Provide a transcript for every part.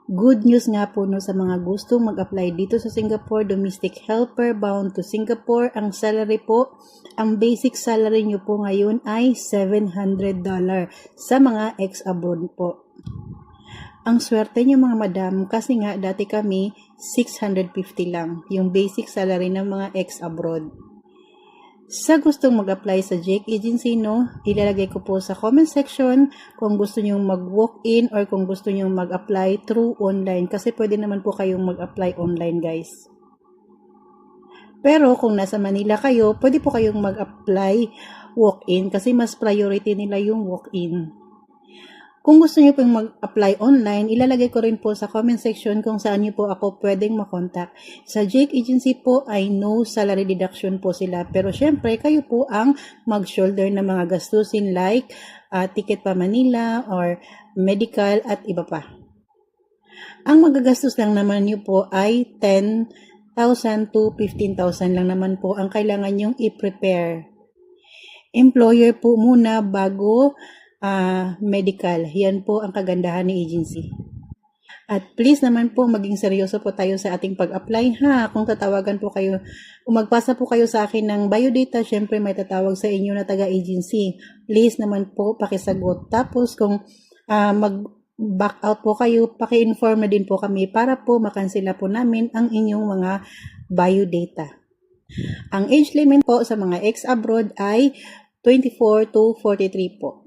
Good news nga po no, sa mga gustong mag-apply dito sa Singapore, domestic helper bound to Singapore. Ang salary po, ang basic salary nyo po ngayon ay $700 sa mga ex-abroad po. Ang swerte nyo mga madam, kasi nga dati kami 650 lang yung basic salary ng mga ex-abroad. Sa gustong mag-apply sa Jake Agency, no, ilalagay ko po sa comment section kung gusto nyo mag-walk-in or kung gusto nyo mag-apply through online. Kasi pwede naman po kayong mag-apply online, guys. Pero kung nasa Manila kayo, pwede po kayong mag-apply walk-in kasi mas priority nila yung walk-in. Kung gusto niyo pong mag-apply online, ilalagay ko rin po sa comment section kung saan niyo po ako pwedeng makontak. Sa Jake Agency po ay no salary deduction po sila. Pero syempre, kayo po ang mag-shoulder ng mga gastusin like ticket pa Manila or medical at iba pa. Ang magagastos lang naman niyo po ay 10,000 to 15,000 lang naman po ang kailangan nyong i-prepare. Employer po muna bago medical. Yan po ang kagandahan ni agency. At please naman po, maging seryoso po tayo sa ating pag-apply ha. Kung tatawagan po kayo, kung magpasa po kayo sa akin ng biodata, syempre may tatawag sa inyo na taga-agency. Please naman po, pakisagot. Tapos kung mag-back out po kayo, paki-inform na din po kami para po makansela po namin ang inyong mga biodata. Ang age limit po sa mga ex-abroad ay 24 to 43 po.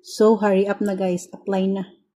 So, hurry up na guys. Apply na.